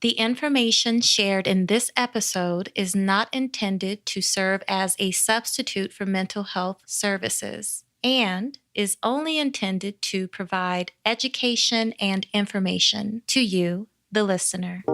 The information shared in this episode is not intended to serve as a substitute for mental health services and is only intended to provide education and information to you, the listener.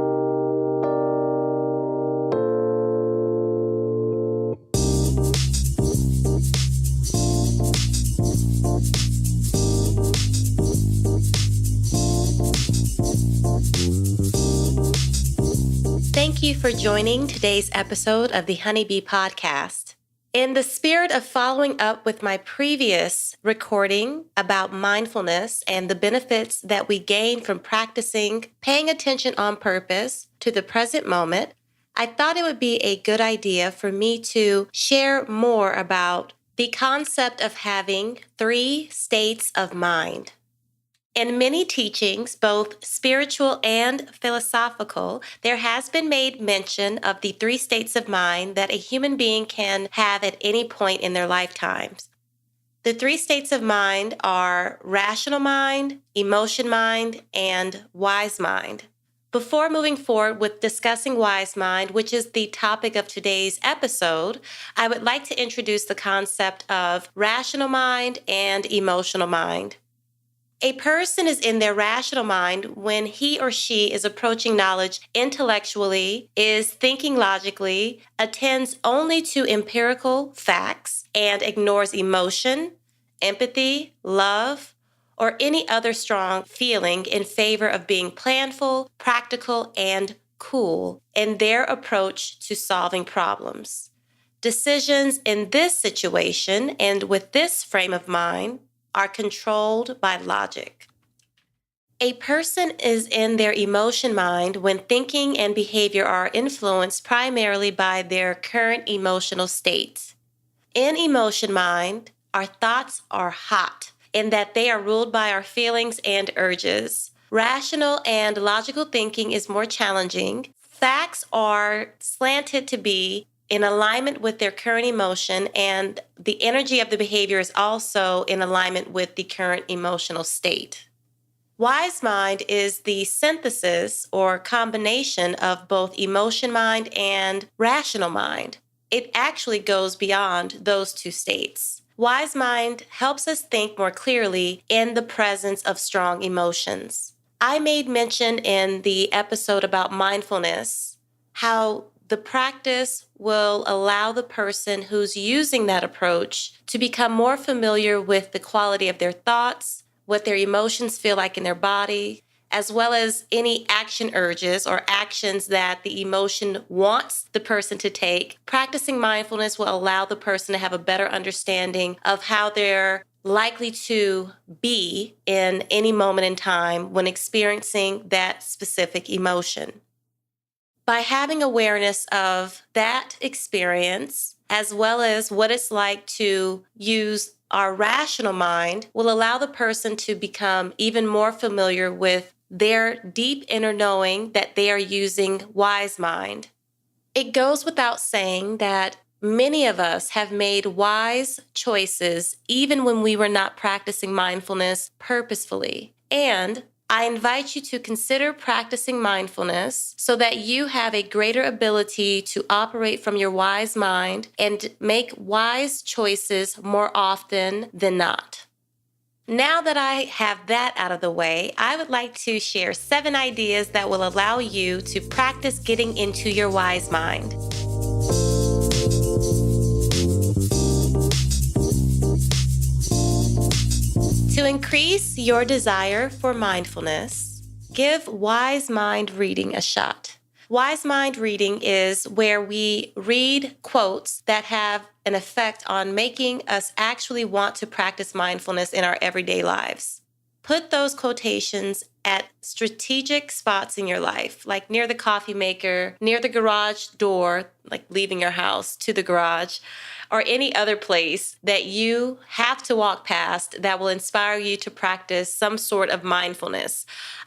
Thank you for joining today's episode of the Honeybee Podcast. In the spirit of following up with my previous recording about mindfulness and the benefits that we gain from practicing paying attention on purpose to the present moment, I thought it would be a good idea for me to share more about the concept of having 3 states of mind. In many teachings, both spiritual and philosophical, there has been made mention of the 3 states of mind that a human being can have at any point in their lifetimes. The 3 states of mind are rational mind, emotion mind, and wise mind. Before moving forward with discussing wise mind, which is the topic of today's episode, I would like to introduce the concept of rational mind and emotional mind. A person is in their rational mind when he or she is approaching knowledge intellectually, is thinking logically, attends only to empirical facts, and ignores emotion, empathy, love, or any other strong feeling in favor of being planful, practical, and cool in their approach to solving problems. Decisions in this situation and with this frame of mind are controlled by logic. A person is in their emotion mind when thinking and behavior are influenced primarily by their current emotional state. In emotion mind, our thoughts are hot in that they are ruled by our feelings and urges. Rational and logical thinking is more challenging. Facts are slanted to be in alignment with their current emotion, and the energy of the behavior is also in alignment with the current emotional state. Wise mind is the synthesis or combination of both emotion mind and rational mind. It actually goes beyond those 2 states. Wise mind helps us think more clearly in the presence of strong emotions. I made mention in the episode about mindfulness how the practice will allow the person who's using that approach to become more familiar with the quality of their thoughts, what their emotions feel like in their body, as well as any action urges or actions that the emotion wants the person to take. Practicing mindfulness will allow the person to have a better understanding of how they're likely to be in any moment in time when experiencing that specific emotion. By having awareness of that experience, as well as what it's like to use our rational mind, will allow the person to become even more familiar with their deep inner knowing that they are using wise mind. It goes without saying that many of us have made wise choices even when we were not practicing mindfulness purposefully. And I invite you to consider practicing mindfulness so that you have a greater ability to operate from your wise mind and make wise choices more often than not. Now that I have that out of the way, I would like to share 7 ideas that will allow you to practice getting into your wise mind. To increase your desire for mindfulness, give wise mind reading a shot. Wise mind reading is where we read quotes that have an effect on making us actually want to practice mindfulness in our everyday lives. Put those quotations at strategic spots in your life, like near the coffee maker, near the garage door, like leaving your house to the garage, or any other place that you have to walk past that will inspire you to practice some sort of mindfulness.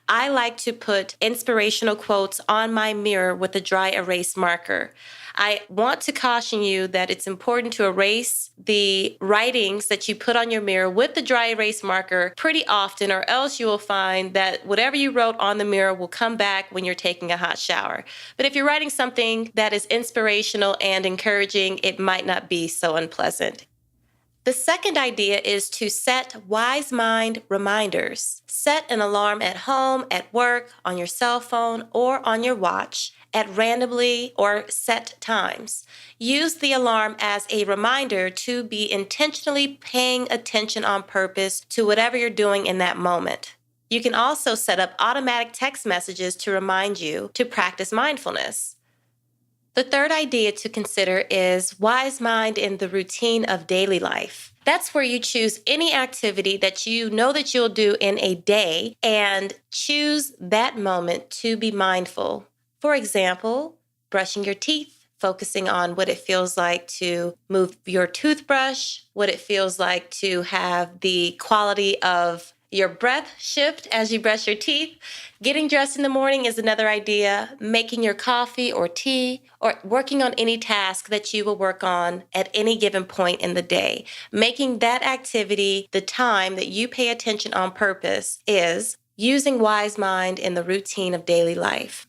I like to put inspirational quotes on my mirror with a dry erase marker. I want to caution you that it's important to erase the writings that you put on your mirror with the dry erase marker pretty often, or else you will find that whatever you wrote on the mirror will come back when you're taking a hot shower. But if you're writing something that is inspirational and encouraging, it might not be so unpleasant. The second idea is to set wise mind reminders. Set an alarm at home, at work, on your cell phone, or on your watch at randomly or set times. Use the alarm as a reminder to be intentionally paying attention on purpose to whatever you're doing in that moment. You can also set up automatic text messages to remind you to practice mindfulness. The third idea to consider is wise mind in the routine of daily life. That's where you choose any activity that you know that you'll do in a day and choose that moment to be mindful. For example, brushing your teeth, focusing on what it feels like to move your toothbrush, what it feels like to have the quality of your breath shift as you brush your teeth. Getting dressed in the morning is another idea. Making your coffee or tea, or working on any task that you will work on at any given point in the day. Making that activity the time that you pay attention on purpose is using wise mind in the routine of daily life.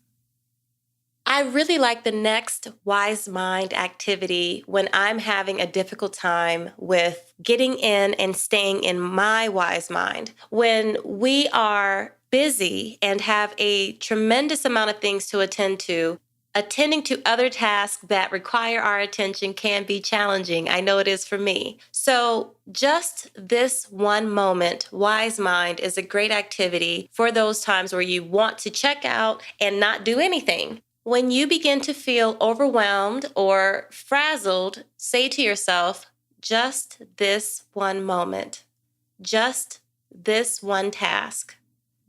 I really like the next wise mind activity when I'm having a difficult time with getting in and staying in my wise mind. When we are busy and have a tremendous amount of things to attend to, attending to other tasks that require our attention can be challenging. I know it is for me. So just this one moment, wise mind is a great activity for those times where you want to check out and not do anything. When you begin to feel overwhelmed or frazzled, say to yourself, just this one moment, just this one task.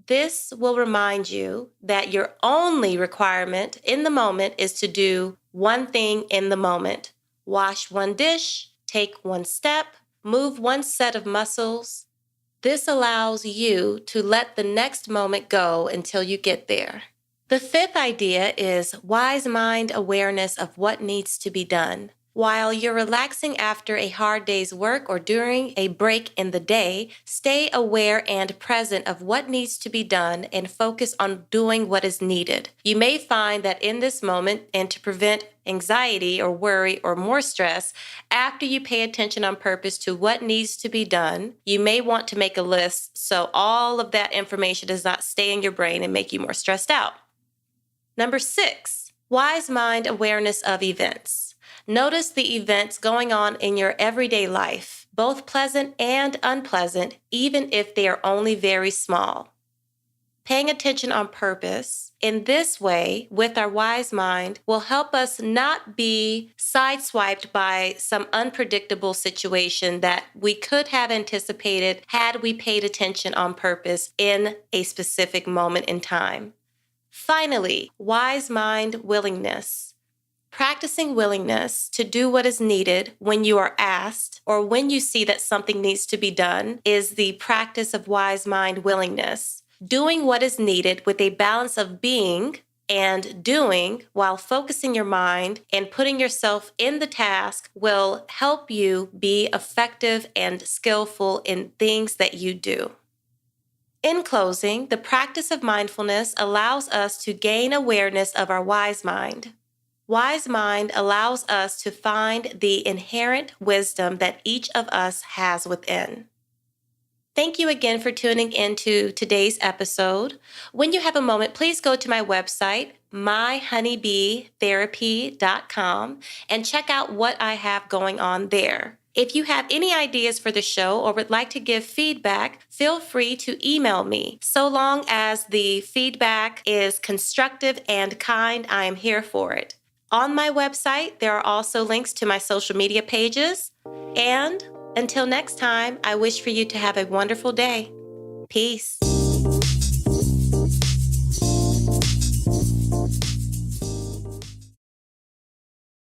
This will remind you that your only requirement in the moment is to do one thing in the moment. Wash one dish, take one step, move one set of muscles. This allows you to let the next moment go until you get there. The fifth idea is wise mind awareness of what needs to be done. While you're relaxing after a hard day's work or during a break in the day, stay aware and present of what needs to be done and focus on doing what is needed. You may find that in this moment, and to prevent anxiety or worry or more stress, after you pay attention on purpose to what needs to be done, you may want to make a list so all of that information does not stay in your brain and make you more stressed out. Number 6, wise mind awareness of events. Notice the events going on in your everyday life, both pleasant and unpleasant, even if they are only very small. Paying attention on purpose in this way with our wise mind will help us not be sideswiped by some unpredictable situation that we could have anticipated had we paid attention on purpose in a specific moment in time. Finally, wise mind willingness. Practicing willingness to do what is needed when you are asked or when you see that something needs to be done is the practice of wise mind willingness. Doing what is needed with a balance of being and doing while focusing your mind and putting yourself in the task will help you be effective and skillful in things that you do. In closing, the practice of mindfulness allows us to gain awareness of our wise mind. Wise mind allows us to find the inherent wisdom that each of us has within. Thank you again for tuning into today's episode. When you have a moment, please go to my website, myhoneybeetherapy.com, and check out what I have going on there. If you have any ideas for the show or would like to give feedback, feel free to email me. So long as the feedback is constructive and kind, I am here for it. On my website, there are also links to my social media pages. And until next time, I wish for you to have a wonderful day. Peace.